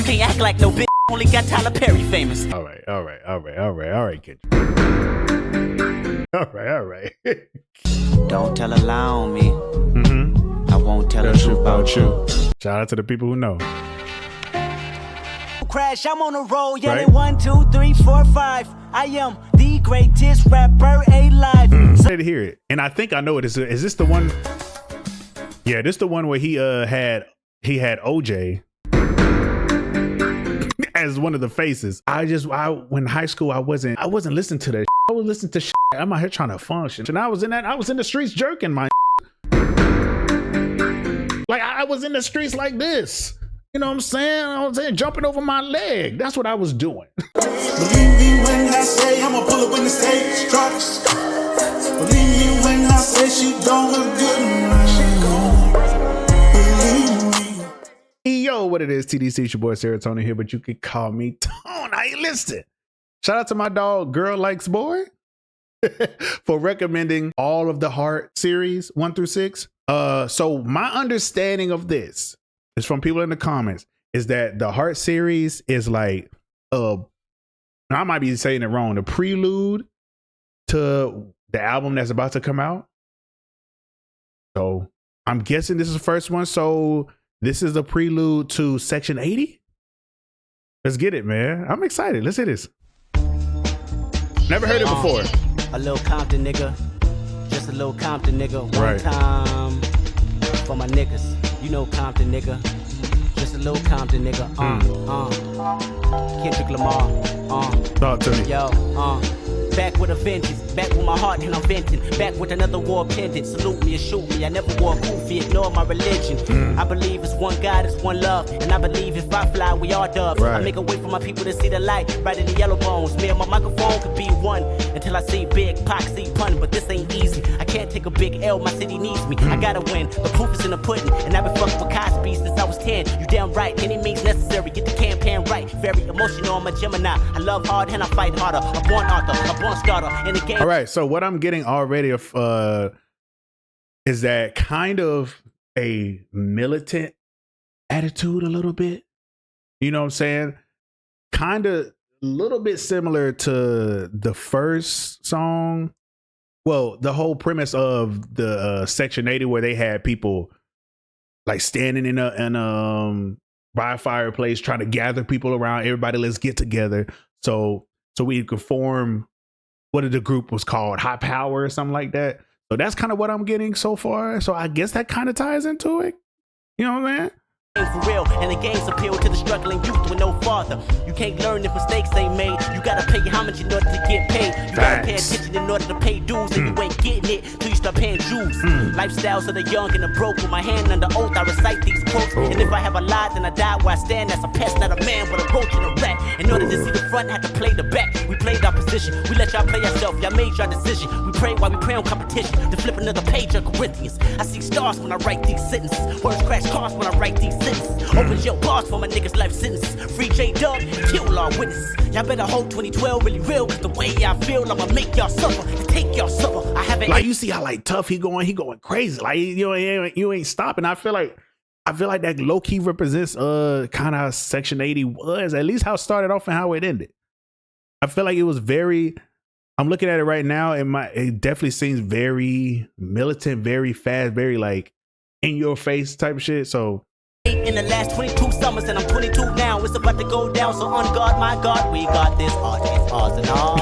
You can't act like no bitch. Only got Tyler Perry famous. All right, kid. All right. Don't tell a lie on me. I won't tell the truth about you. Shout out to the people who know. Crash, I'm on a roll, yelling Right. 1, 2, 3, 4, 5. I am the greatest rapper alive. Ready to hear it, and I think I know it. Is this the one? Yeah, this the one where he had OJ as one of the faces. When in high school I wasn't listening to that. I was listening to shit. I'm out here trying to function, and I was in the streets jerking my. Like I was in the streets like this. You know what I'm saying? I was jumping over my leg. That's what I was doing. Believe me when I say I'ma pull up when the stage drops. Believe me when I say she don't look good. Believe me. Yo, what it is, TDC, it's your boy Srotonn here, but you can call me Tone. I listen. Shout out to my dog, Girl Likes Boy, for recommending all of the Heart series 1 through 6. So my understanding of this is from people in the comments is that the Heart series is like, I might be saying it wrong, the prelude to the album that's about to come out. So I'm guessing this is the first one. So this is the prelude to Section 80. Let's get it, man. I'm excited. Let's hear this. Never heard it before. A little Compton nigga. Just a little Compton nigga. One Right. time for my niggas. You know Compton nigga. Just a little Compton nigga. Kendrick Lamar. Talk to me. Yo, back with a vengeance, back with my heart and I'm venting, back with another war pendant. Salute me and shoot me. I never wore a kufi, ignore my religion. I believe it's one God, it's one love, and I believe if I fly, we all dubs. Right. I make a way for my people to see the light, right in the yellow bones. Me and my microphone could be one until I see Big Pac, see pun, but this ain't easy. I can't take a big L, my city needs me. I gotta win, the proof is in the pudding, and I've been fucking with Cosby since I was 10. You damn right, any means necessary, get the campaign right. Very emotional, I'm a Gemini. I love hard and I fight harder. A born author, a born starter in the game. All right. So what I'm getting already is that kind of a militant attitude a little bit. You know what I'm saying? Kind of a little bit similar to the first song. Well, the whole premise of the Section 80 where they had people like standing by a fireplace trying to gather people around. Everybody, let's get together. So we could form what the group was called, High Power or something like that. So that's kind of what I'm getting so far. So I guess that kind of ties into it. You know what I mean? For real, and the games appeal to the struggling youth with no father. You can't learn if mistakes ain't made. You gotta pay homage in order to get paid. You gotta pay attention in order to pay dues, and you ain't getting it till you start paying dues. Lifestyles of the young and the broke. With my hand under oath, I recite these quotes. And if I have a lie, then I die where I stand. That's a pest, not a man, but a roach and a rat. In order to see the front, had to play the back. We played our position. We let y'all play yourself. Y'all made your decision. We pray while we pray on competition. To flip another page of Corinthians. I see stars when I write these sentences. Words crash cars when I write these sentences. Open your bars for my niggas' life sentences. Free J-Dub, kill all witnesses. Y'all better hold 2012 really real, cause the way I feel, I'ma make y'all suffer and take y'all supper. I haven't like, you see how like tough he going crazy. Like you ain't stopping. I feel like that low key represents kind of Section 80 was, at least how it started off and how it ended. I feel like it was very, I'm looking at it right now, it definitely seems very militant, very fast, very like in your face type of shit. So in the last 22 summers and I'm 22 now. It's about to go down, so on guard, my God, we got this art, it's ours and all.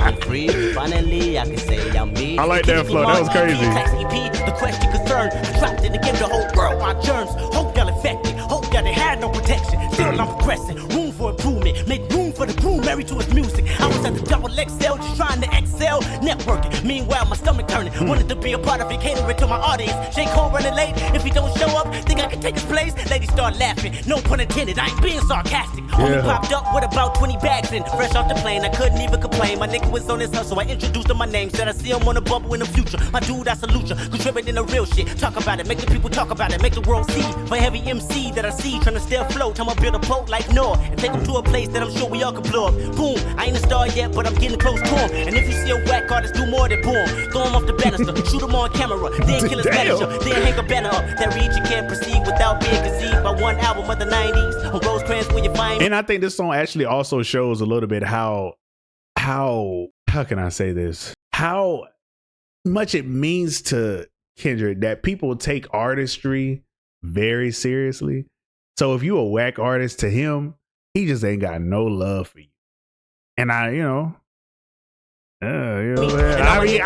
I'm free, finally, I can say I'm me. I like that flow, that was crazy. The question concerned, I dropped in to give the whole world my germs. Hope y'all infected, hope y'all they had no protection. Still I'm progressing, room for improvement. Make room for the groom, married to his music. I was at the double XL, just trying to excel, networking. Meanwhile, my stomach turning, wanted to be a part of it, catering to my audience. J. Cole running late, if he don't show up, think I can take his place? Ladies start laughing, no pun intended, I ain't being sarcastic. Only popped up with about 20 bags in. Fresh off the plane, I couldn't even complain. My nigga was on his hustle, I introduced him my name. Said I see him on the bubble in the future. My dude, I salute you, contributing the real shit. Talk about it, make the people talk about it, make the world see. For every MC that I see, trying to stay afloat, I'ma build a boat like Noah and take him to a place that I'm sure we all y'all can blow up. Boom, I ain't a star yet, but I'm getting close to him. And if you see a whack artist do more than boom, throw him off the banister, shoot him on camera, then kill his manager, then hang a banner up. That reads you can't proceed without being conceived by one album of the 90s. On Rosecrans where you find me. And I think this song actually also shows a little bit how can I say this? How much it means to Kendrick that people take artistry very seriously. So if you a whack artist to him, he just ain't got no love for you. And I feel him. I get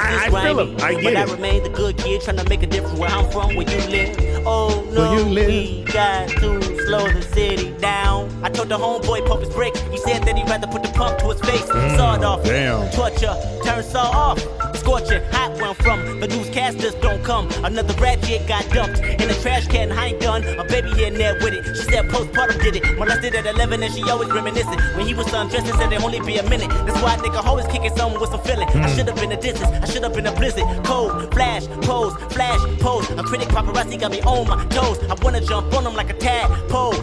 but it. I remain the good kid trying to make a difference where I'm from, where you live. Oh no, we got to slow the city down. I told the homeboy pump his brakes. He said that he'd rather put the pump to his face. Sawed off, torture, turn saw off. Scorching, hot where I'm from. The newscasters don't come. Another rat jig got dumped in the trash can. I ain't done. A baby here and there with it. She said postpartum did it. Molested at 11 and she always reminiscing. When he was undressing, said it'd only be a minute. That's why I think I always kicking something with some feeling. I should have been a distance. I should have been a blizzard. Cold, flash, pose. A critic paparazzi got me on my toes. I wanna jump on them like a tadpole,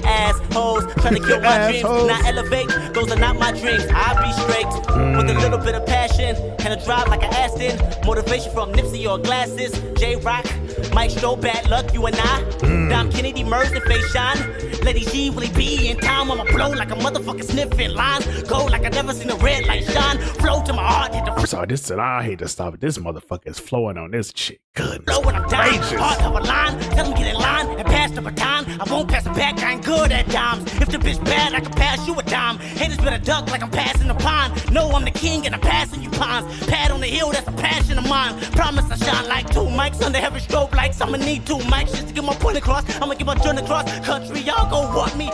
assholes. Trying to kill my dreams, not elevate. Those are not my dreams. I'll be straight with a little bit of passion and a drive like an Aston. Motivation from Nipsey or glasses. J-Rock, Mike Stroh, bad luck, you and I. Dom Kennedy, merged and face shine. Lady G, will he be in time? I'ma blow like a motherfucker sniffing lines. Go like I never seen a red light shine. Flow to my heart, hit the I'm sorry, I hate to stop it. This motherfucker is flowing on this shit. Goodness blow when I'm dying. gracious. Heart of a line, tell him get in line and pass the baton. I won't pass it back, I ain't good at dimes. If the bitch bad, I can pass you a dime. Haters better duck like I'm passing the pond. No, I'm the king and I'm passing you pawns. Pad on the hill, that's a passion of mine. Promise I shine like two mics under heavy strobe lights. I'ma need two mics just to get my point across. I'ma get my joint across. Country, y'all gon' want me.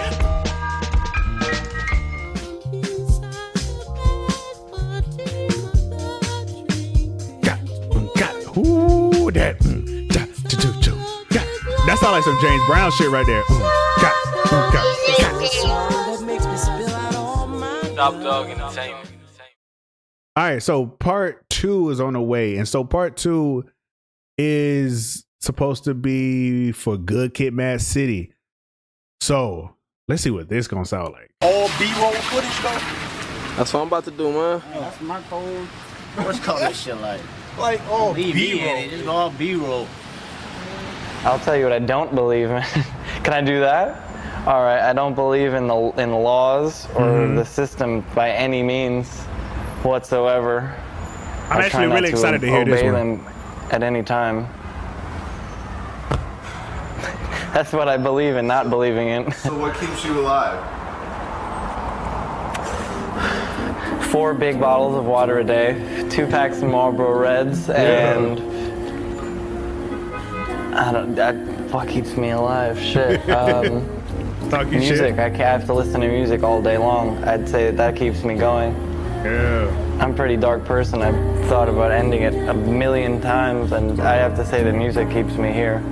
Ooh, that. That sounds like some James Brown shit right there. Top Dog Entertainment. All right, so part 2 is on the way. And so part 2 is supposed to be for Good Kid, Mad City. So let's see what this gonna sound like. All B-roll footage though? That's what I'm about to do, man. That's my code. What's called this shit like? Like all B-roll. Just all B-roll. I'll tell you what I don't believe in. Can I do that? All right, I don't believe in laws or the system by any means whatsoever. I'm actually really excited to hear this one. Obey them at any time. That's what I believe in, not believing in. So what keeps you alive? 4 big bottles of water a day, 2 packs of Marlboro Reds, and what keeps me alive? Shit. Talking music. shit. I have to listen to music all day long. I'd say that keeps me going. Yeah. I'm a pretty dark person. I've thought about ending it a million times, and I have to say that music keeps me here.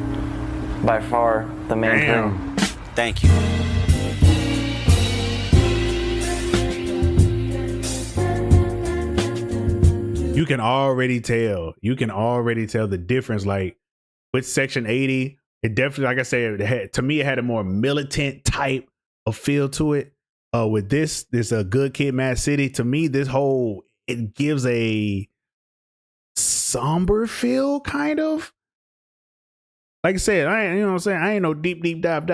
By far, the main thing. Thank you. You can already tell. You can already tell the difference. Like with Section 80, it definitely, like I said, to me, it had a more militant type of feel to it. With this a Good Kid, Mad City. To me, it gives a somber feel, kind of. Like I said, I ain't no deep dive,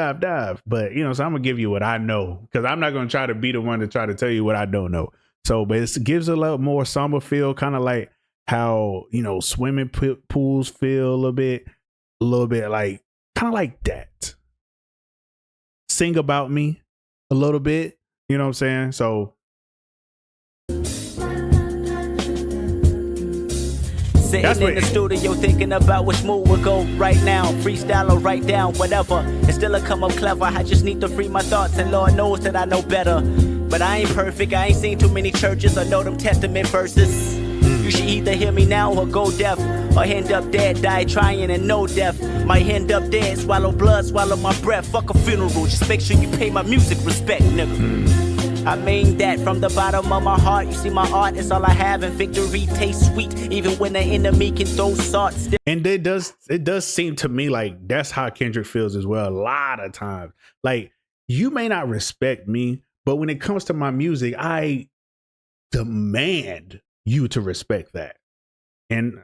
but so I'm gonna give you what I know, because I'm not gonna try to be the one to try to tell you what I don't know. So, but it gives a little more somber feel, kind of like how swimming pools feel a little bit like kind of like that. Sing About Me a little bit, you know what I'm saying? So. Sitting in the studio thinking about which move will go right now. Freestyle or write down, whatever. It's still a come up clever. I just need to free my thoughts, and Lord knows that I know better. But I ain't perfect. I ain't seen too many churches or know them Testament verses. You should either hear me now or go deaf, or end up dead, die trying and no death. Might end up dead, swallow blood, swallow my breath. Fuck a funeral, just make sure you pay my music respect, nigga. I mean that from the bottom of my heart. You see, my art is all I have, and victory tastes sweet, even when the enemy can throw salt. And it does seem to me like that's how Kendrick feels as well. A lot of times, like, you may not respect me, But when it comes to my music, I demand you to respect that. And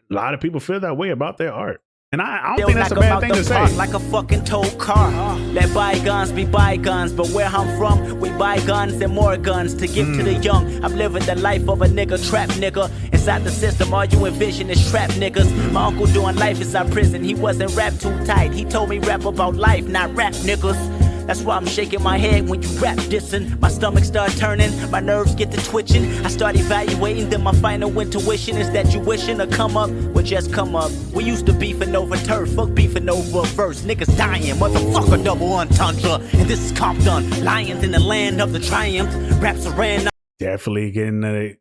a lot of people feel that way about their art. And I don't think that's a bad thing to say. Like a fucking tow car. Let bygones be bygones, but where I'm from, we buy guns and more guns to give to the young. I'm living the life of a nigga, trap nigga. Inside the system, all you envision is trap niggas. My uncle doing life inside prison. He wasn't rap too tight. He told me rap about life, not rap niggas. That's why I'm shaking my head when you rap dissing. My stomach start turning, my nerves get to twitching. I start evaluating, then my final intuition is that you wishing to come up, would just come up. We used to beefing over turf, fuck beefing over a verse. Niggas dying, motherfucker, double entendre. And this is Compton, lions in the land of the triumph. Raps are ran. Definitely getting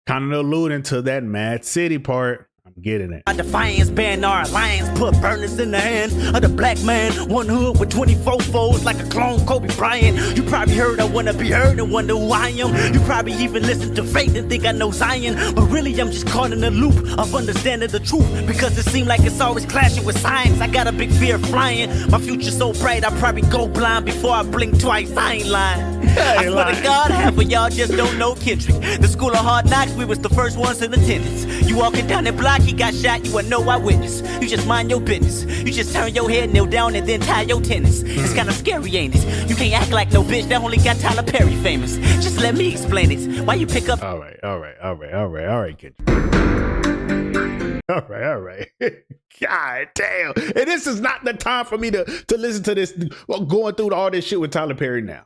kind of alluding to that Mad City part. I'm getting it. Our defiance ban our alliance, put burners in the hand of the black man. One hood with 24 foes like a clone Kobe Bryant. You probably heard I wanna be heard and wonder who I am. You probably even listen to Faith and think I know Zion. But really I'm just caught in the loop of understanding the truth, because it seems like it's always clashing with science. I got a big fear of flying. My future's so bright I probably go blind before I blink twice. I ain't lying. I swear to God, half of y'all just don't know Kendrick. The school of hard knocks, we was the first ones in attendance. You walking down that block, he got shot, you a no eyewitness. You just mind your business. You just turn your head, kneel down, and then tie your tennis. It's kinda scary, ain't it? You can't act like no bitch that only got Tyler Perry famous. Just let me explain it. Why you pick up? All right, Kendrick. All right. God damn. And this is not the time for me to listen to this, going through all this shit with Tyler Perry now.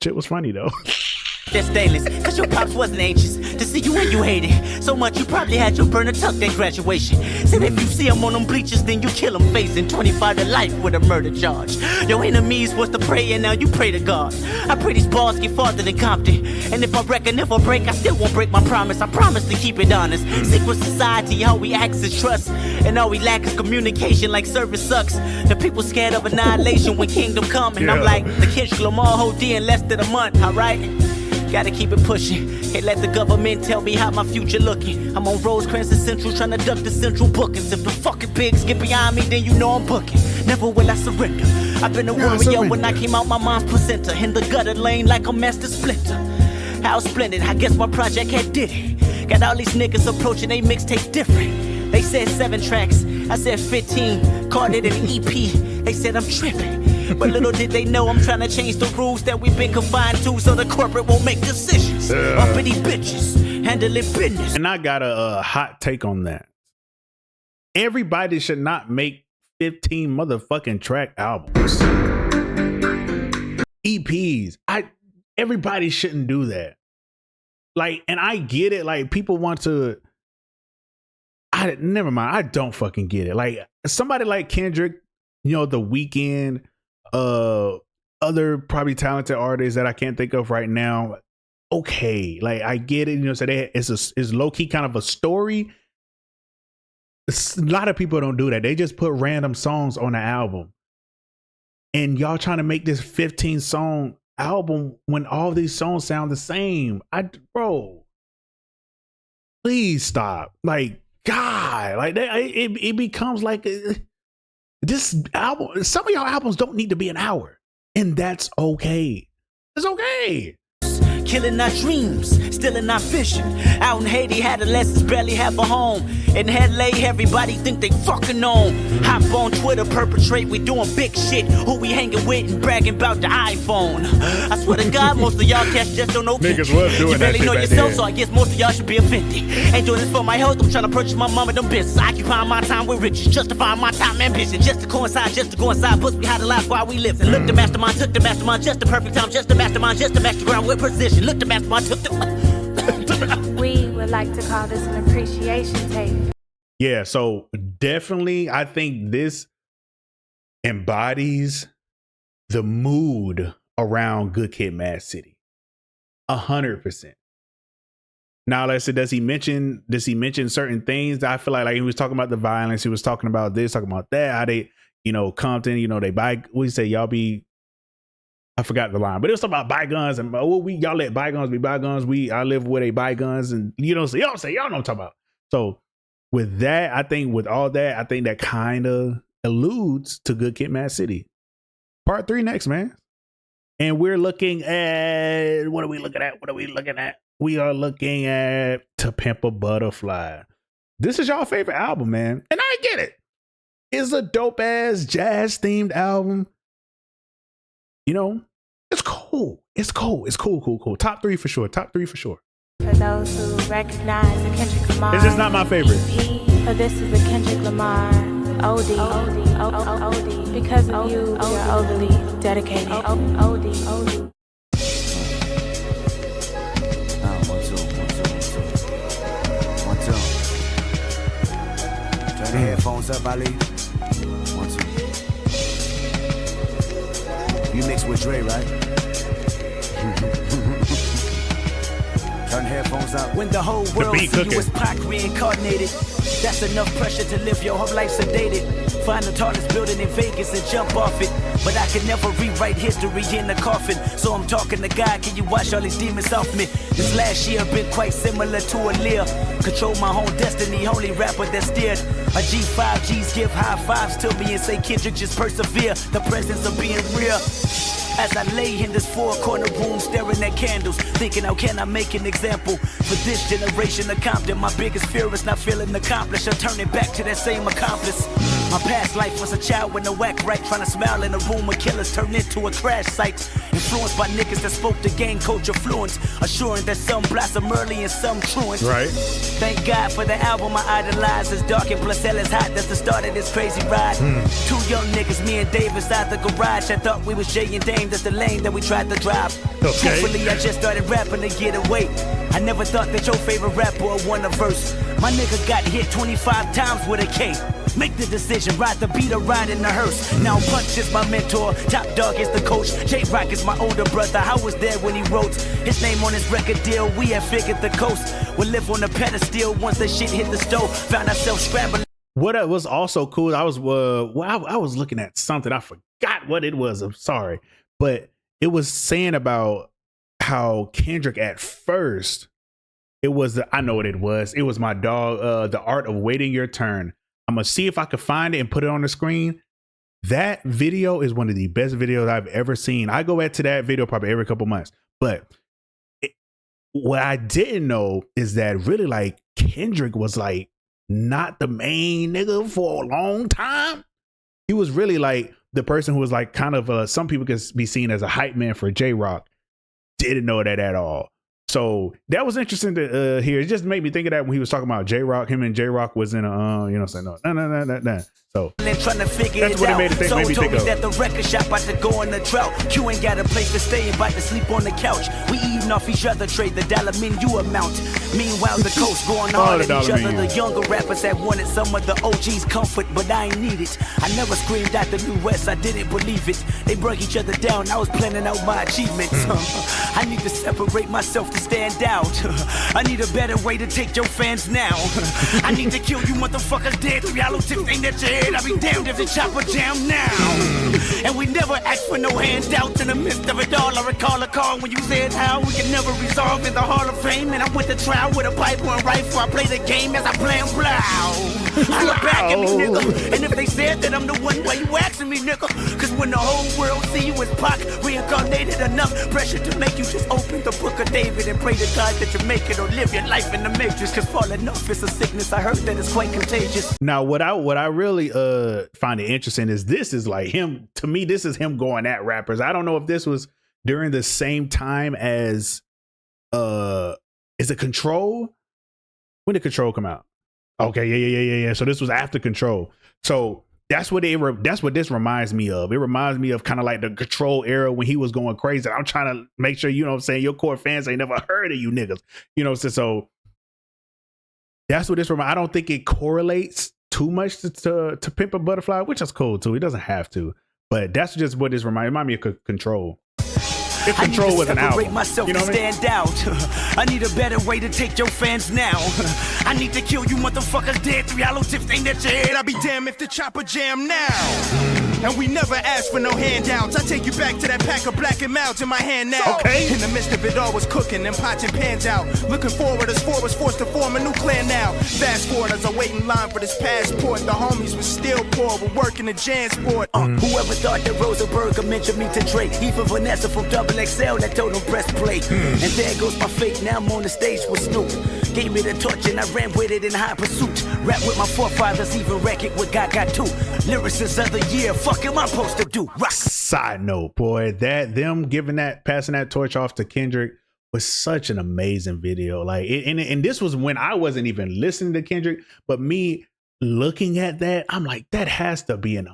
Shit was funny though. They're stainless, cause your pops wasn't anxious to see you when you hated. So much you probably had your burner tucked at graduation. Said if you see him on them bleachers, then you kill him facing 25 to life with a murder charge. Your enemies was to pray and now you pray to God. I pray these balls get farther than Compton. And if I wreck and if I break, I still won't break my promise. I promise to keep it honest. Secret society, all we ask is trust. And all we lack is communication, like service sucks. The people scared of annihilation when kingdom come. And I'm like, the Kendrick Lamar whole D in less than a month, alright? Gotta keep it pushing. Can't let the government tell me how my future looking. I'm on Rosecrans and Central trying to duck the central bookings. If the fucking pigs get behind me, then you know I'm booking. Never will I surrender. I've been a warrior when I came out my mom's placenta. In the gutter lane like a master splinter. How splendid, I guess my project had did it. Got all these niggas approaching they mixtapes different. They said 7 tracks, I said 15. Called it an EP, they said I'm tripping. But little did they know I'm trying to change the rules that we've been confined to, so the corporate won't make decisions. Uppity bitches, handling business. And I got a hot take on that. Everybody should not make 15 motherfucking track albums. EPs. Everybody shouldn't do that. Like, and I get it. Like, people want to. Never mind. I don't fucking get it. Like, somebody like Kendrick, The Weeknd, other probably talented artists that I can't think of right now. Okay, like I get it. So it's low key kind of a story. A lot of people don't do that. They just put random songs on the album, and y'all trying to make this 15 song album when all these songs sound the same. Bro, please stop. Like, God, like that. It becomes like. This album, some of y'all albums don't need to be an hour, and that's okay. It's okay. Killing our dreams, stealing our vision. Out in Haiti, adolescents barely have a home. In LA, everybody think they fucking on. Hop on Twitter, perpetrate, we doing big shit. Who we hanging with and bragging about the iPhone. I swear to God, most of y'all cats just don't know niggas was doing you barely that know shit yourself, then. so I guess most of y'all should be offended. Ain't doing this for my health, I'm trying to purchase my mama them business. Occupying my time with riches, justifying my time ambition. Just to coincide, just to go inside, books we had the life while we lived. And look, the mastermind took the mastermind, just the perfect time, just the mastermind, just the master ground with precision. Look, the mastermind took the. We would like to call this an appreciation tape. Yeah, so definitely I think this embodies the mood around Good Kid, Mad City. 100%. Now, let's say, does he mention certain things? I feel like he was talking about the violence, he was talking about this, talking about that, how they, Compton, they buy, what do you say, y'all be, I forgot the line, but it was talking about buy guns and y'all let bygones be bygones. I live where they buy guns, and so y'all know what I'm talking about. So with that, I think with all that, I think that kind of alludes to Good Kid, Mad City. Part 3 next, man. And we're looking at, what are we looking at? We are looking at To Pimp a Butterfly. This is y'all favorite album, man. And I get it. It's a dope ass jazz themed album. You know, it's cool. It's cool. Top 3 for sure. For those who recognize the Kendrick Lamar. It's just not my favorite. For this is the Kendrick Lamar OD. Because of you, you're overly dedicated. OD. One, two. Turn the headphones up, Ali. 1, 2. You mix with Dre, right? Turn the headphones up. When the whole world see you as Pac reincarnated, that's enough pressure to live your whole life sedated. Find the tallest building in Vegas and jump off it. But I can never rewrite history in the coffin. So I'm talking to God, can you wash all these demons off me? This last year been quite similar to a Lear. Control my own destiny, only rapper that steered. A G5 G's give high fives to me and say Kendrick just persevere. The presence of being real. As I lay in this four-corner room staring at candles, thinking how can I make an example for this generation of Compton. My biggest fear is not feeling accomplished or turning back to that same accomplice. My past life was a child with no act right, trying to smile in a room where killers turned into a crash site. Influenced by niggas that spoke the gang culture fluent, assuring that some blossom early and some truant. Right. Thank God for the album I idolize. It's dark and plus hell is hot. That's the start of this crazy ride. 2 young niggas, me and Dave inside the garage. I thought we was Jay and Dame. That's the lane that we tried to drive. Okay. Hopefully I just started rapping to get away. I never thought that your favorite rapper would won a verse. My nigga got hit 25 times with a K. Make the decision, ride the beat or ride in the hearse. Now Punch is my mentor, Top Dog is the coach, J-Rock is my older brother. I was there when he wrote his name on his record deal. We had figured the coast would live on the pedestal once the shit hit the stove. Found ourselves scrambling. What was also cool, I was looking at something. I forgot what it was. I'm sorry. But it was saying about how Kendrick at first, I know what it was. It was my dog, The Art of Waiting Your Turn. I'm going to see if I can find it and put it on the screen. That video is one of the best videos I've ever seen. I go back to that video probably every couple months. But what I didn't know is that really like Kendrick was like not the main nigga for a long time. He was really like the person who was like kind of some people could be seen as a hype man for J-Rock. Didn't know that at all. So that was interesting to hear. It just made me think of that when he was talking about J-Rock. Him and J-Rock was in a, no. So that's what it made me think of. That the record shop about to go on the drought. Q ain't got a place to stay, about to sleep on the couch. We eating off each other, trade the dollar menu amount. Meanwhile, the coast going hard at each other. The younger rappers that wanted some of the OG's comfort, but I ain't need it. I never screamed out the New West, I didn't believe it. They broke each other down, I was planning out my achievements. I need to separate myself to stand out. I need a better way to take your fans now. I need to kill you motherfuckers dead. Y'all tips ain't at your head. I'll be damned if the chopper jam now. And we never asked for no handouts in the midst of it all. I recall a call when you said how we can never resolve in the Hall of Fame. And I went to trial with a Bible and rifle. I play the game as I play them blow. I look back at me, nigga. And if they said that I'm the one, why you asking me, nigga? Cause when the whole world see you as Pac, reincarnated enough pressure to make you just open the book of David and pray to God that you make it or live your life in the matrix. Cause falling off is a sickness. I heard that it's quite contagious. Now, what I really find it interesting is this is like him. To me, this is him going at rappers. I don't know if this was during the same time as is it Control? When did Control come out? Okay, yeah. So this was after Control. So that's what this reminds me of. It reminds me of kind of like the Control era when he was going crazy. I'm trying to make sure, you know what I'm saying, your core fans ain't never heard of you niggas. You know, so that's what this reminds. I don't think it correlates too much to Pimp a Butterfly, which is cool too. It doesn't have to, but that's just what this reminds me of Control. If Control was an album, myself you know to stand out. I need a better way to take your fans now. I need to kill you motherfuckers dead. 3 hollow tips ain't at your head. I'll be damned if the chopper jam now. And we never asked for no handouts. I take you back to that pack of black and mouths in my hand now. Okay. In the midst of it all was cooking and pots and pans out. Looking forward as four was forced to form a new clan now. Fast forward as I wait in line for this passport. The homies was still poor, but working the Jansport. Whoever thought that Rosenberg mentioned me to Drake. Even Vanessa from Double XL that told him breastplate. And there goes my fate, now I'm on the stage with Snoop. Gave me the torch and I ran with it in high pursuit. Rap with my forefathers, even wreck it with Gaga too. Lyricists of the year, fuck am I supposed to do? Rock. Side note, boy, them passing that torch off to Kendrick was such an amazing video. Like, and this was when I wasn't even listening to Kendrick, but me looking at that, I'm like, that has to be an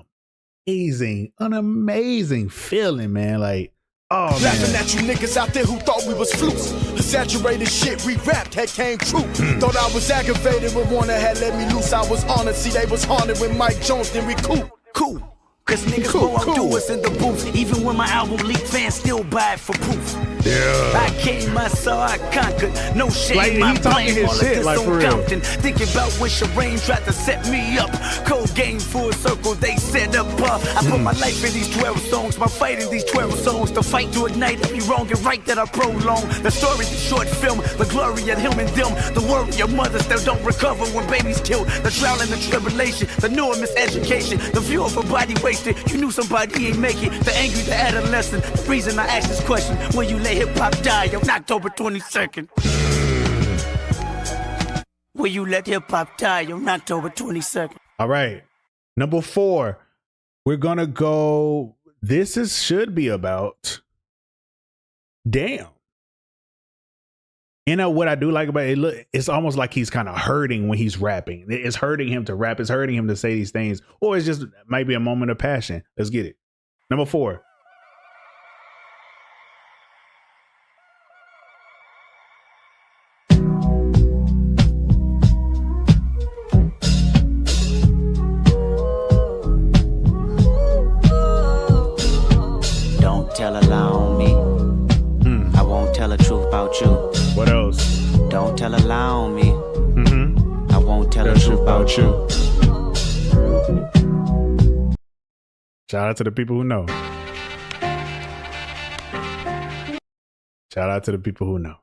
amazing feeling, man. Like, oh man. Laughing at you niggas out there who thought we was flukes. Exaggerated shit we rapped had came true. Thought I was aggravated when Warner had let me loose. I was honored, see they was haunted when Mike Jones didn't recoup. Cool. Cause niggas go outdo us in the booth. Even when my album leaked, fans still buy it for proof. Yeah. I came, I saw, I conquered. No shame, like, I he talking blame his all shit, of this like, on for real. Compton. Thinking about when Shireen tried to set me up. Cold game, full circle, they set up. I put my life in these 12 songs. My fight in these 12 songs. The fight to ignite every wrong and right that I prolong. The story's a short film. The glory of him and them. The worry of mothers that don't recover when babies killed. The trial and the tribulation. The new miseducation. The view of a body wasted. You knew somebody ain't make it. The angry, the adolescent. The reason I asked this question: will you let hip hop die on October 22nd? Will you let hip hop die on October 22nd? All right. Number 4, we're gonna go. Should be about. Damn. You know what I do like about it? It's almost like he's kind of hurting when he's rapping. It's hurting him to rap. It's hurting him to say these things. Or it's just maybe a moment of passion. Let's get it. Number 4. Don't tell a lie on me. I won't tell the truth about you. What else? Don't tell a lie on me. I won't tell the truth about you. Shout out to the people who know. Shout out to the people who know.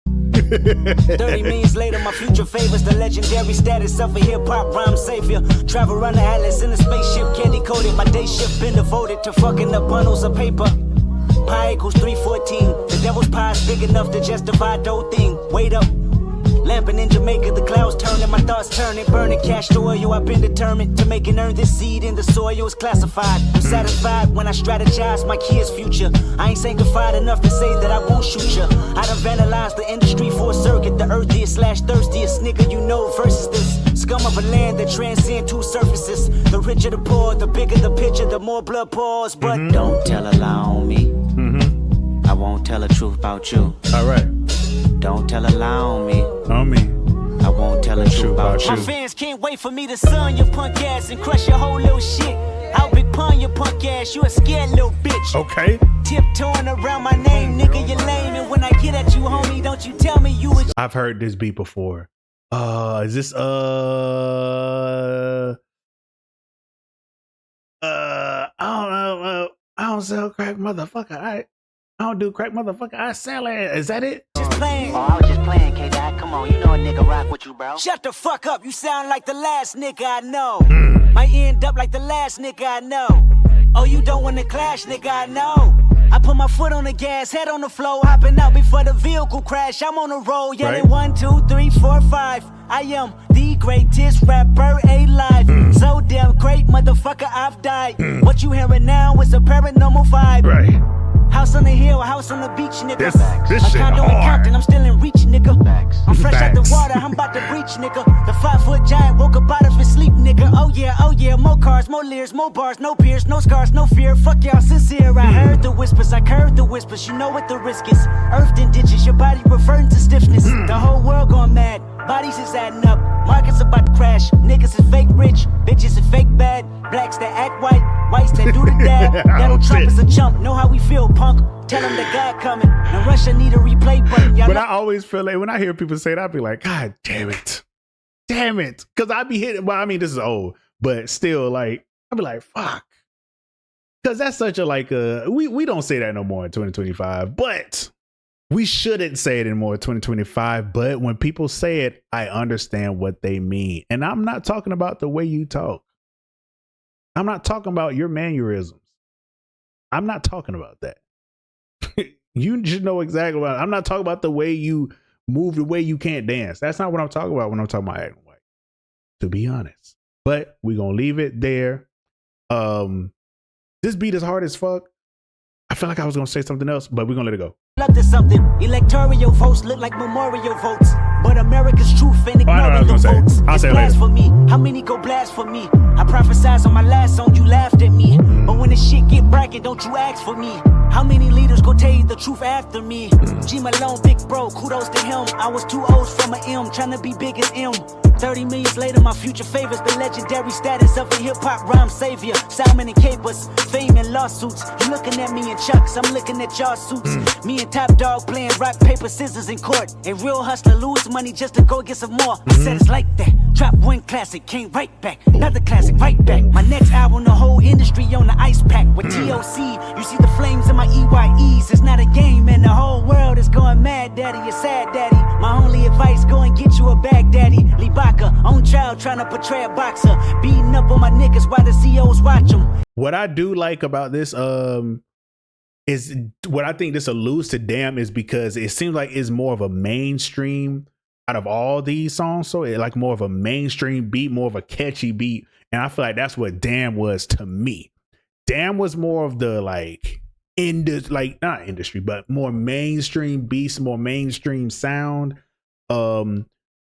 30 minutes later, my future favors the legendary status of a hip-hop rhyme savior. Travel around the atlas in a spaceship, candy coated. My day shift been devoted to fucking up bundles of paper. Pi equals 314. The devil's pie is big enough to justify the whole thing. Wait up. Lamping in Jamaica, the clouds turning, my thoughts turning, burning cash to oil. I've been determined to make and earn this seed in the soil is classified. I'm satisfied when I strategize my kids' future. I ain't sanctified enough to say that I won't shoot ya. I done vandalized the industry for a circuit. The earthiest / thirstiest nigga you know versus this scum of a land that transcend 2 surfaces. The richer the poor, the bigger the picture, the more blood pours. But don't tell a lie on me. I won't tell the truth about you. All right. Don't tell a lie on me. On me. I won't tell the truth about you. My fans can't wait for me to sun your punk ass and crush your whole little shit. I'll big pun your punk ass, you a scared little bitch. Okay. Tiptoeing around my name, nigga, you lame. And when I get at you, homie, don't you tell me you was. I've heard this beat before. Is this I don't know. I don't sell crack, motherfucker. I don't do crack, motherfucker. I sell it. Is that it? Just playing. Oh, I was just playing, K-Dot. Come on, you know a nigga rock with you, bro. Shut the fuck up, you sound like the last nigga I know. Might end up like the last nigga I know. Oh, you don't wanna clash, nigga, I know. I put my foot on the gas, head on the floor, hopping out before the vehicle crash. I'm on the road, yelling 1, 2, 3, 4, 5. I am the greatest rapper alive. So damn great, motherfucker, I've died. What you hearing now is a paranormal vibe. Right. House on the hill, house on the beach, nigga. This My shit condo in hard. Compton, I'm still in reach, nigga. I'm fresh out the Facts. water, I'm about to breach, nigga. The 5-foot giant woke up out of his sleep, nigga. Oh yeah, more cars, more leers, more bars, no peers, no scars, no fear. Fuck y'all sincere. I heard the whispers, I curved the whispers. You know what the risk is. Earthed in ditches, your body reverting to stiffness. The whole world going mad, bodies is adding up. Markets about to crash, niggas is fake rich, bitches is fake bad. Blacks that act white, whites that do the dab. Donald Trump is a chump, know how we feel, punk. Tell him the God coming. Now Russia need a replay button. Y'all But know- I always feel like when I hear people say that, I be like, God damn it. Damn it. Because I be hitting, well, I mean, this is old, but still, like, I be like, fuck. Because that's such a like we don't say that no more in 2025, but we shouldn't say it anymore in 2025. But when people say it, I understand what they mean. And I'm not talking about the way you talk. I'm not talking about your mannerisms. I'm not talking about that. You should know exactly what I'm not talking about the way you move, the way you can't dance. That's not what I'm talking about when I'm talking about acting white, to be honest. But we're gonna leave it there. This beat is hard as fuck. I feel like I was gonna say something else, but we're gonna let it go. Love to something. Electoral votes look like memorial votes. But America's truth ain't ignoring the votes. I'll say it blast later. for me. How many go blast for me? I prophesized on my last song, you laughed at me. But when the shit get bracket, don't you ask for me. How many leaders go tell you the truth after me? G Malone, big bro, kudos to him. I was 2 O's from an M, trying to be big as M. 30 million later, my future favors the legendary status of a hip-hop rhyme savior. Simon and Capers, fame and lawsuits. You looking at me in chucks, I'm looking at y'all suits. Me and Top Dog playing rock, paper, scissors in court. A real hustler lose money just to go get some more. I said it's like that. Trap one classic, came right back. Another classic, right back. My next album, the whole industry on the ice pack. With TOC, you see the flames in my EYEs. It's not a game and the whole world is going mad, daddy. You're sad, daddy. My only advice, go and get you a bag, daddy. Libaka, on trial, trying to portray a boxer. Beating up on my niggas while the COs watch them. What I do like about this is what I think this alludes to Damn is because it seems like it's more of a mainstream out of all these songs. So it like more of a mainstream beat, more of a catchy beat. And I feel like that's what Damn was to me. Damn was more of the like not industry, but more mainstream beats, more mainstream sound.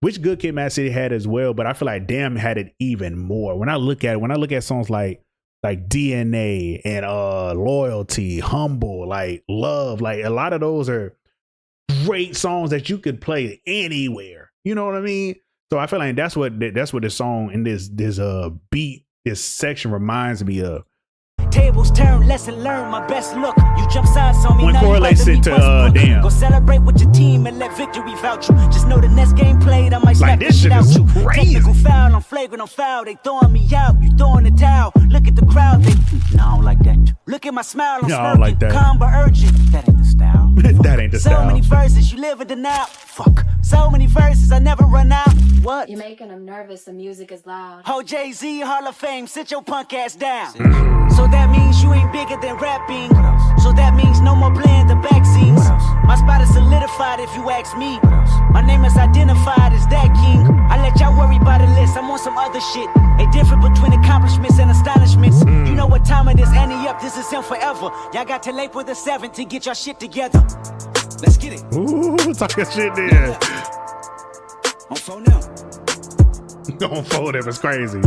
Which Good Kid, Mad City had as well, but I feel like Damn had it even more. When I look at songs like DNA and Loyalty, Humble, like Love, like a lot of those are great songs that you could play anywhere. You know what I mean? So I feel like that's what this song and this beat, this section reminds me of. Tables turn, lesson learned, my best look. You jump sides on me, One now correlates you it to Damn. Go celebrate with your team and let victory vouch you. Just know the next game played, I might slap this this shit shit out is you. crazy. Technical foul, I'm flagrant, I'm foul. They throwing me out, you throwing the towel. Look at the crowd, they no, I don't like that. Look at my smile, I'm No, I don't smirking, like that. calm but urgent. That ain't the style. That ain't the So style. many verses, you live in denial. Fuck. So many verses, I never run out. What? You're making them nervous, the music is loud. Ho Jay-Z, Hall of Fame, sit your punk ass down. So that means you ain't bigger than rapping. So that means no more playing the back scenes. My spot is solidified if you ask me. My name is identified as that king. I let y'all worry about the list, I'm on some other shit. A difference between accomplishments and astonishments. You know what time it is, Annie up, this is him forever. Y'all got till April the 7th to get your shit together. Let's get it. Ooh, talking shit there. On phone now. Don't fold him, it's crazy.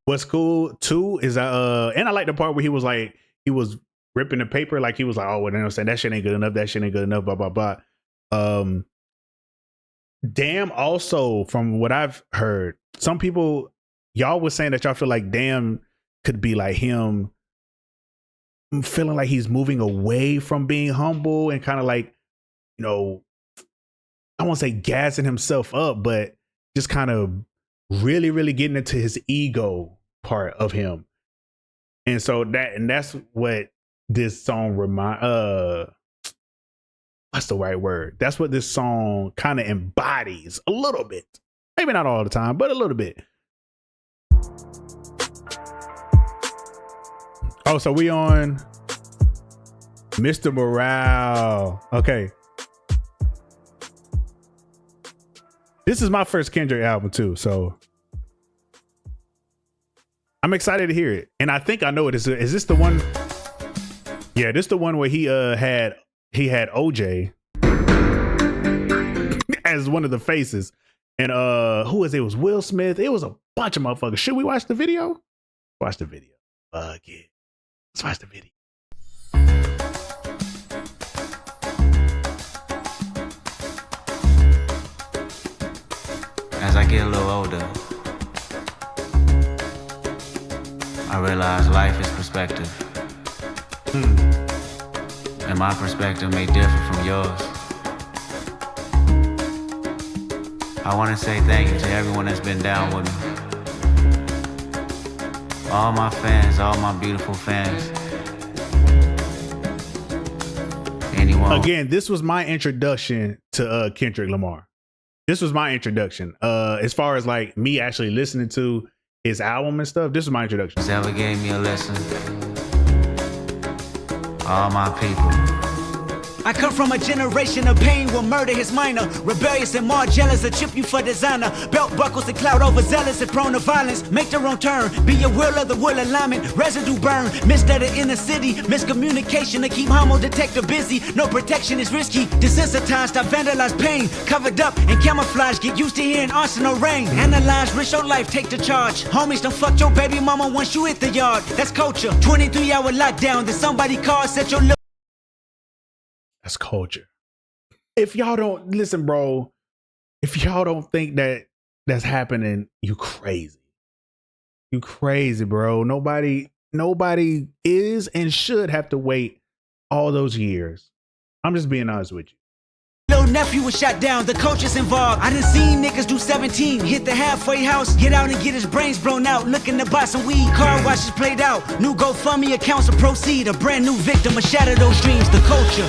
What's cool too is and I like the part where he was ripping the paper, like he was like, oh, well, I'm saying that shit ain't good enough, blah blah blah. Damn, also from what I've heard, some people, y'all was saying that y'all feel like Damn could be like him feeling like he's moving away from being humble and kind of like, you know, I won't say gassing himself up, but just kind of really, really getting into his ego part of him. And so that's what this song what's the right word? That's what this song kind of embodies a little bit. Maybe not all the time, but a little bit. Oh, so we on Mr. Morale. Okay. This is my first Kendrick album too, so I'm excited to hear it. And I think I know it. Is this the one? Yeah, this is the one where he had OJ as one of the faces. And who was it? It was Will Smith. It was a bunch of motherfuckers. Should we watch the video? Watch the video. Fuck it. Let's watch the video. As I get a little older, I realize life is perspective. And my perspective may differ from yours. I want to say thank you to everyone that's been down with me. All my fans, all my beautiful fans. Anyone? Again, this was my introduction to Kendrick Lamar. This was my introduction. As far as like me actually listening to his album and stuff, this was my introduction. Ever gave me a lesson? All my people. I come from a generation of pain will murder his minor. Rebellious and more jealous, a chip you for designer. Belt buckles and cloud overzealous and prone to violence. Make their own turn, be a will of the will alignment. Residue burn, misled in the city. Miscommunication to keep homo detector busy. No protection is risky. Desensitized, I vandalize pain. Covered up and camouflage, get used to hearing arsenal rain. Analyze, risk your life, take the charge. Homies, don't fuck your baby mama once you hit the yard. That's culture. 23-hour lockdown, then somebody call, set your That's culture. If y'all don't listen, bro, if y'all don't think that that's happening, you crazy. You crazy, bro. Nobody is and should have to wait all those years. I'm just being honest with you. Little nephew was shot down, the coach is involved. I done seen niggas do 17, hit the halfway house, get out and get his brains blown out. Looking to buy some weed, car washes played out. New GoFundMe accounts to proceed, a brand new victim of shatter those dreams, the culture.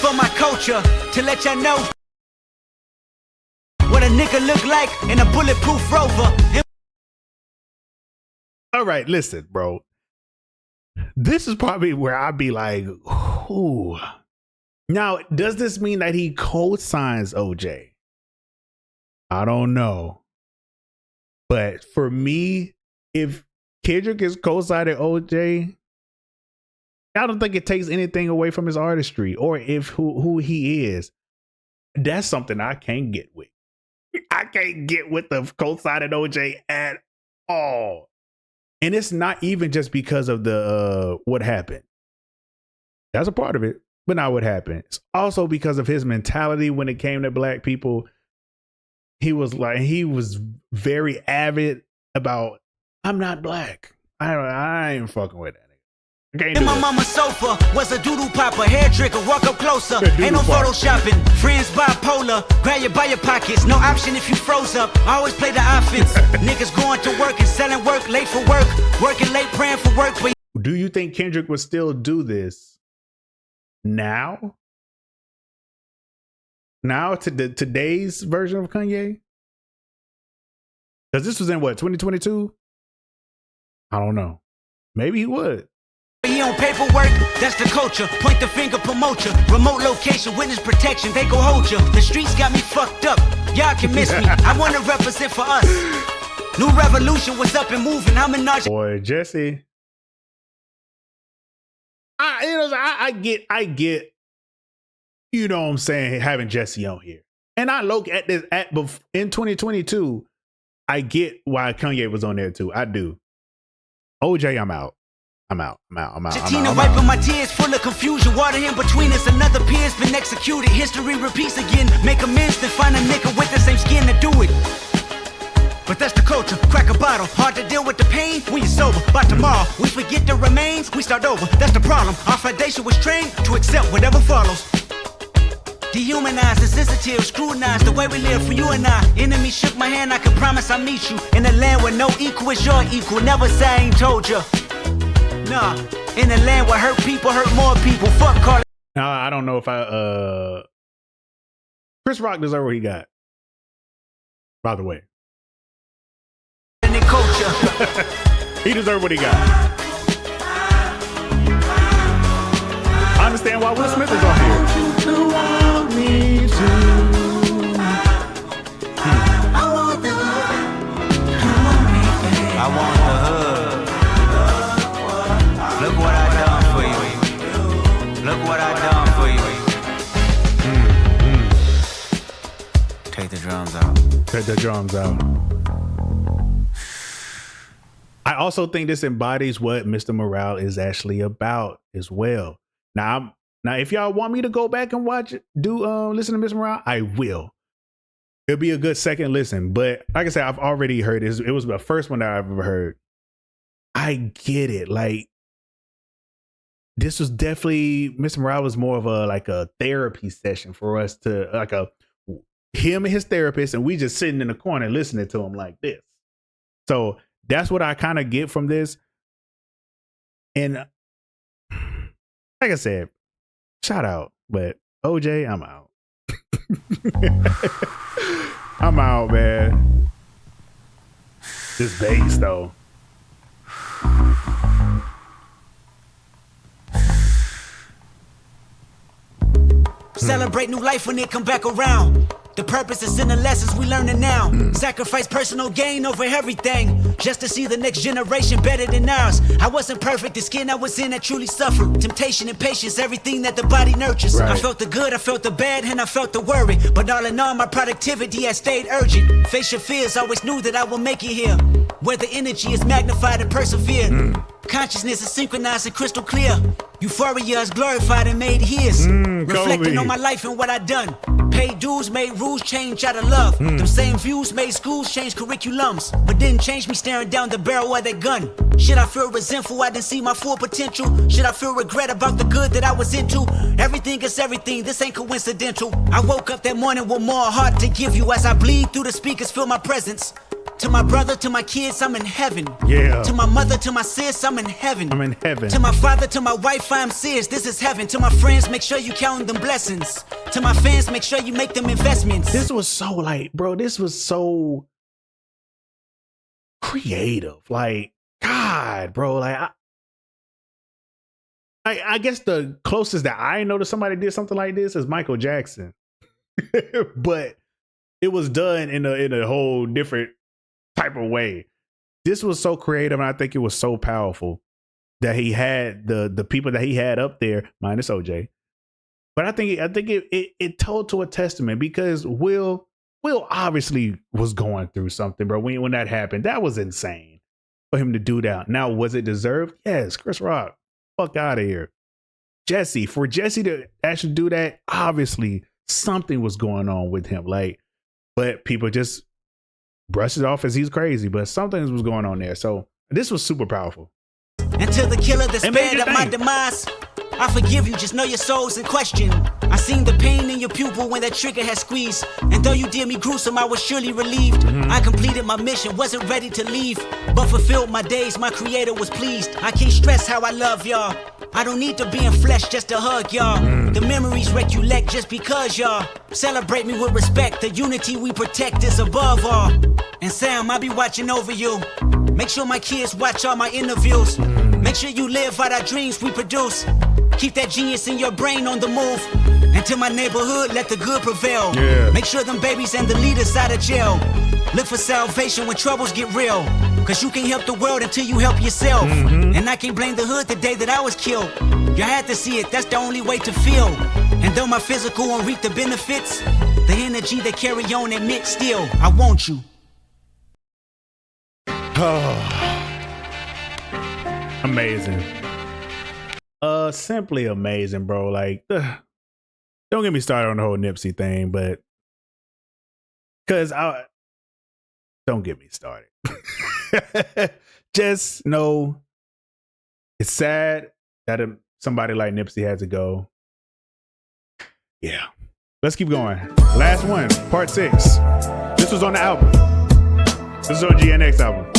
For my culture, to let y'all know what a nigga look like in a bulletproof Rover. All right, listen, bro. This is probably where I'd be like, ooh. Now, does this mean that he co-signs OJ? I don't know. But for me, if Kendrick is co-signing OJ, I don't think it takes anything away from his artistry or if who he is. That's something I can't get with. I can't get with the co-signing OJ at all. And it's not even just because of the what happened. That's a part of it, but not what happened. It's also because of his mentality when it came to black people. He was very avid about, I'm not black. I ain't fucking with that. In my mama's sofa was a doodle popper, hair trigger, walk up closer. Ain't no photoshopping, friends bipolar. Grab you by your pockets, no option if you froze up. I always play the offense. Niggas going to work and selling work, late for work, working late, praying for work. But do you think Kendrick would still do this now? Now to today's version of Kanye? Because this was in what, 2022? I don't know. Maybe he would. He on paperwork, that's the culture. Point the finger, promote you. Remote location, witness protection, they go hold you. The streets got me fucked up. Y'all can miss me. I want to represent for us. New revolution was up and moving. I'm in Naja. Boy, Jesse. I get, you know what I'm saying, having Jesse on here. And I look at this in 2022, I get why Kanye was on there too. I do. OJ, I'm out. Chatina wiping my tears, full of confusion. Water in between us, another peer's been executed. History repeats again. Make amends, then find a nigga with the same skin to do it. But that's the culture. Crack a bottle. Hard to deal with the pain when you're sober. By tomorrow, we forget the remains. We start over. That's the problem. Our foundation was trained to accept whatever follows. Dehumanized, insensitive, scrutinized the way we live for you and I. Enemy shook my hand, I can promise I'll meet you in a land where no equal is your equal. Never say I ain't told you. Nah, in a land where hurt people hurt more people. Fuck Carly. Now I don't know if Chris Rock deserves what he got. By the way. He deserved what he got. I understand why Will Smith is on here. I want the hood. Look what I done for you. Look what I done for you. Take the drums out. Take the drums out. I also think this embodies what Mr. Morale is actually about as well. Now Now, if y'all want me to go back and watch it, listen to Miss Morale, I will. It'll be a good second listen. But like I said, I've already heard it. It was the first one that I've ever heard. I get it. Like, this was definitely, Mr. Morale was more of a therapy session for us to him and his therapist, and we just sitting in the corner listening to him like this. So that's what I kind of get from this. And like I said, shout out, but OJ, I'm out. I'm out, man. This bass though. Celebrate new life when it come back around. The purpose is in the lessons we learning now. Sacrifice personal gain over everything, just to see the next generation better than ours. I wasn't perfect, the skin I was in I truly suffered. Temptation and patience, everything that the body nurtures. Right. I felt the good, I felt the bad, and I felt the worry. But all in all, my productivity has stayed urgent. Face your fears, always knew that I would make it here. Where the energy is magnified and persevere. Consciousness is synchronized and crystal clear. Euphoria is glorified and made his. Reflecting on my life and what I done. Paid dues, made rules change out of love. Them same views made schools change curriculums, but didn't change me staring down the barrel of that gun. Should I feel resentful I didn't see my full potential? Should I feel regret about the good that I was into? Everything is everything, this ain't coincidental. I woke up that morning with more heart to give you. As I bleed through the speakers, feel my presence. To my brother, to my kids, I'm in heaven. Yeah. To my mother, to my sis, I'm in heaven. I'm in heaven. To my father, to my wife, I'm serious. This is heaven. To my friends, make sure you count them blessings. To my fans, make sure you make them investments. This was so like, bro, this was so creative. Like, God, bro, like, I guess the closest that I know to somebody did something like this is Michael Jackson. But it was done in a whole different type of way. This was so creative, and I think it was so powerful that he had the people that he had up there, minus OJ. But I think it told to a testament, because Will obviously was going through something, bro. When that happened, that was insane for him to do that. Now, was it deserved? Yes. Chris Rock, fuck out of here. For Jesse to actually do that, obviously something was going on with him. Like, but people just brushed it off as he's crazy, but something was going on there. So this was super powerful. Until the killer that spared up my demise, I forgive you, just know your soul's in question. I seen the pain in your pupil when that trigger had squeezed. And though you did me gruesome, I was surely relieved. I completed my mission, wasn't ready to leave, but fulfilled my days, my creator was pleased. I can't stress how I love y'all. I don't need to be in flesh just to hug y'all. The memories recollect just because y'all celebrate me with respect. The unity we protect is above all. And Sam, I'll be watching over you. Make sure my kids watch all my interviews. Make sure you live out our dreams we produce. Keep that genius in your brain on the move. And to my neighborhood, let the good prevail. Make sure them babies and the leaders out of jail. Look for salvation when troubles get real. Cause you can't help the world until you help yourself. And I can't blame the hood the day that I was killed. You had to see it, that's the only way to feel. And though my physical won't reap the benefits, the energy they carry on admit still, I want you. Amazing. Simply amazing, bro. Like, don't get me started on the whole Nipsey thing, but don't get me started. Just know it's sad that somebody like Nipsey had to go. Yeah. Let's keep going. Last one, part 6. This was on the album. This is on GNX album.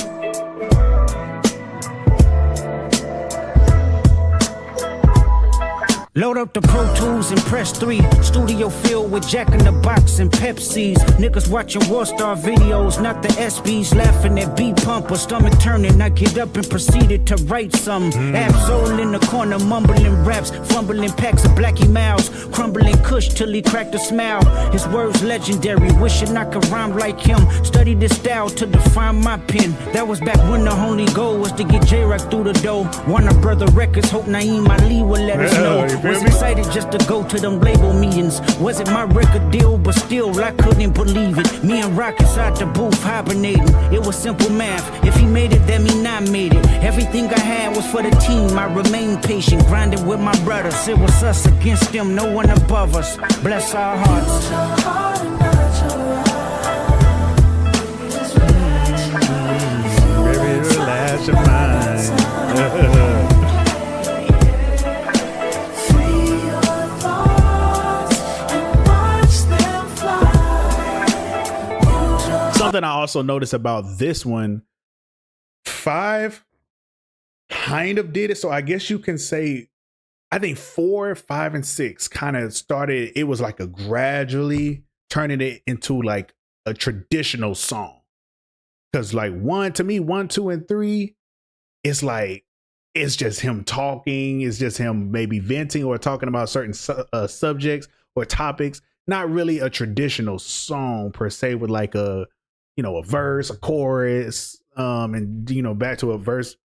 Load up the Pro Tools and press 3. Studio filled with Jack in the Box and Pepsis. Niggas watching War Star videos, not the SBs. Laughing at beat pumper, stomach turning. I get up and proceeded to write some. Absol in the corner, mumbling raps, fumbling packs of Blackie Mouse, crumbling Kush till he cracked a smile. His words legendary, wishing I could rhyme like him. Studied this style to define my pen. That was back when the only goal was to get J-Rock through the door. Warner Brother Records, hope Naeem Ali will let us know. Was excited just to go to them label meetings. Wasn't my record deal, but still I couldn't believe it. Me and Rock inside the booth hibernating. It was simple math. If he made it, that mean I made it. Everything I had was for the team. I remained patient, grinding with my brothers. It was us against them, no one above us. Bless our hearts. Baby, relax your mind. Something I also noticed about this one, 5 kind of did it. So I guess you can say, I think 4, 5, and 6 kind of started. It was like a gradually turning it into like a traditional song. Because like 1, to me, 1, 2, and 3, it's like, it's just him talking. It's just him maybe venting or talking about certain subjects or topics. Not really a traditional song per se with like a verse, a chorus, and back to a verse.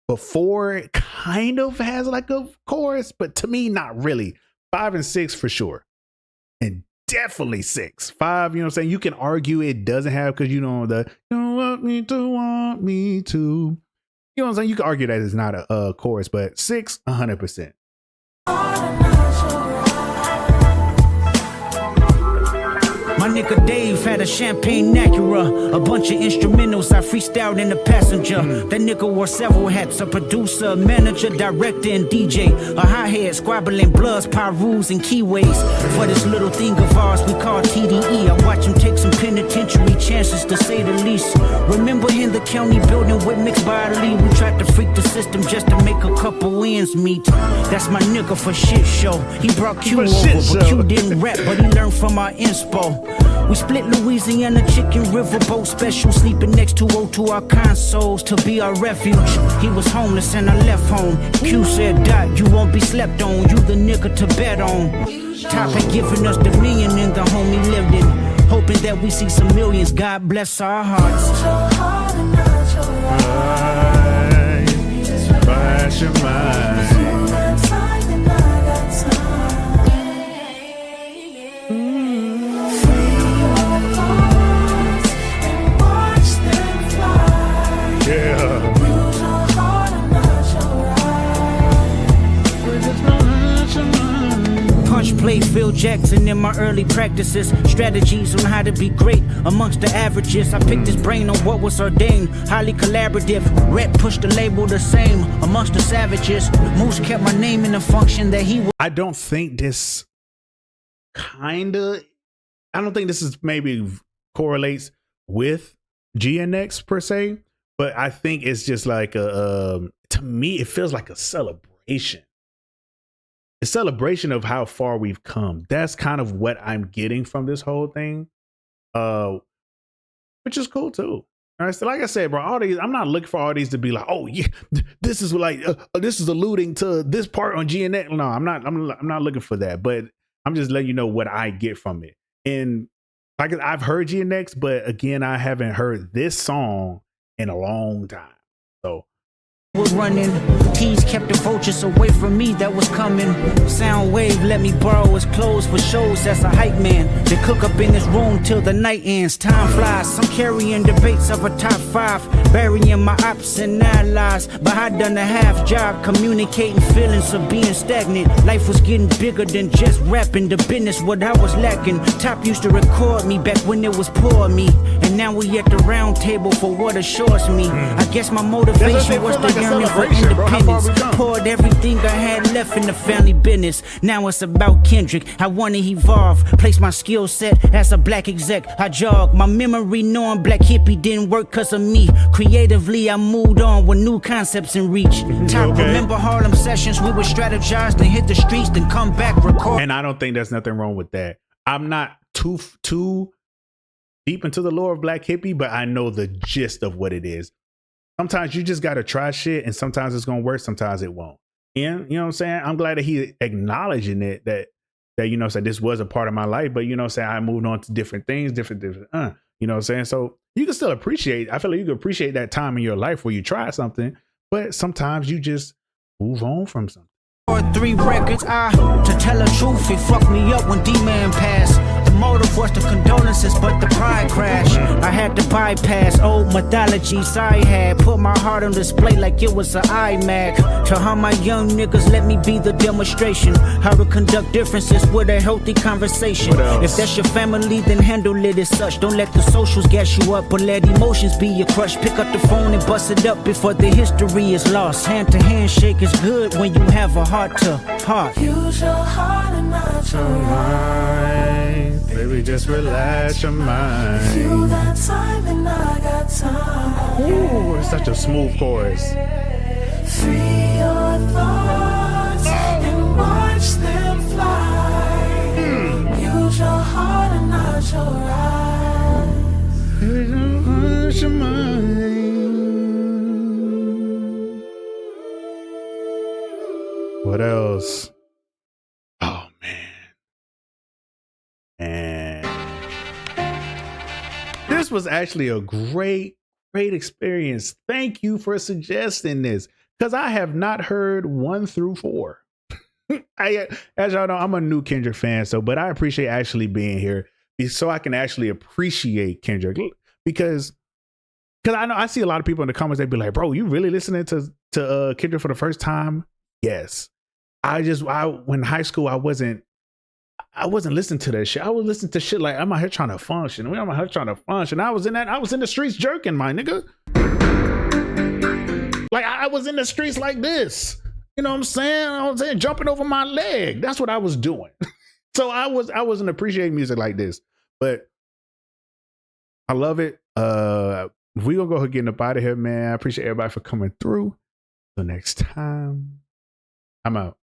Before it kind of has like a chorus, but to me, not really. 5 and 6 for sure. And definitely 6. 5, you know what I'm saying? You can argue it doesn't have, because you don't want me to. You know what I'm saying? You can argue that it's not a chorus, but 6, 100%. My nigga Dave had a champagne Acura, a bunch of instrumentals I freestyled in the passenger. That nigga wore several hats, a producer, manager, director, and DJ. A hi-hat, squabbling bloods, pyrus, and keyways. For this little thing of ours we call TDE, I watch him take some penitentiary chances, to say the least. Remember in the county building with mixed bodily, we tried to freak the system just to make a couple ends meet. That's my nigga for shit show. He brought Q over, but Q didn't rap, but he learned from our inspo. We split Louisiana chicken riverboat special, sleeping next to O2 our consoles to be our refuge. He was homeless and I left home. Q said, Dot, you won't be slept on, you the nigga to bet on. Top had given us dominion in the home he lived in, hoping that we see some millions. God bless our hearts. Flash your mind. Punch play Phil Jackson in my early practices. Strategies on how to be great amongst the averages. I picked his brain on what was ordained. Highly collaborative. Rhett pushed the label the same amongst the savages. Moose kept my name in the function that he was. I don't think this is maybe correlates with GNX per se, but I think it's just like to me, it feels like a celebration. A celebration of how far we've come. That's kind of what I'm getting from this whole thing, which is cool too. All right, so like I said, bro, all these, I'm not looking for all these to be like, oh yeah, this is like this is alluding to this part on GNX. No, I'm not looking for that. But I'm just letting you know what I get from it. And like I've heard GNX, but again, I haven't heard this song in a long time. So. We're running. T's kept the vultures away from me that was coming. Soundwave let me borrow his clothes for shows as a hype man. They cook up in his room till the night ends. Time flies. I'm carrying debates of a top 5, burying my ops and allies. But I done a half job communicating feelings of being stagnant. Life was getting bigger than just rapping. The business what I was lacking. Top used to record me back when it was poor me, and now we at the round table for what assures me. I guess my motivation was the yearning for independence. Poured everything I had left in the family business. Now it's about Kendrick. I wanna evolve, place my skill set as a black exec. I jog my memory knowing black hippie didn't work cause of me. Creatively I moved on with new concepts in reach. Top remember Harlem sessions, we would strategize, then hit the streets, then come back record. And I don't think there's nothing wrong with that. I'm not too deep into the lore of Black Hippie, but I know the gist of what it is. Sometimes you just got to try shit, and sometimes it's going to work, sometimes it won't. And you know what I'm saying? I'm glad that he acknowledging it, that you know, so this was a part of my life, but you know what I'm saying, I moved on to different things, different, you know what I'm saying? So you can still appreciate, I feel like you can appreciate that time in your life where you try something, but sometimes you just move on from something. Or 3 records, to tell the truth, it fucked me up when D-Man passed. The motive was the condolences, but the pride crashed. I had to bypass old mythologies I had. Put my heart on display like it was an iMac. To how my young niggas let me be the demonstration. How to conduct differences with a healthy conversation. If that's your family, then handle it as such. Don't let the socials gas you up, but let emotions be your crush. Pick up the phone and bust it up before the history is lost. Hand to hand shake is good when you have a heart to heart. Use your heart and not your mind. Baby, just relax your mind. If you got time and I got time. Ooh, it's such a smooth chorus. Free your thoughts and watch them fly. Use your heart and not your eyes. Relax your mind. What else? Oh man. And this was actually a great experience. Thank you for suggesting this, because I have not heard 1 through 4. As y'all know, I'm a new Kendrick fan, but I appreciate actually being here so I can actually appreciate Kendrick, because I know I see a lot of people in the comments, they'd be like, bro, you really listening to Kendrick for the first time? Yes. I when high school, I wasn't listening to that shit. I was listening to shit like, I'm out here trying to function. I'm out here trying to function. I was in the streets jerking, my nigga. Like I was in the streets like this. You know what I'm saying? Jumping over my leg. That's what I was doing. So I wasn't appreciating music like this. But I love it. We gonna go ahead and get up out of here, man. I appreciate everybody for coming through. Till next time, I'm out.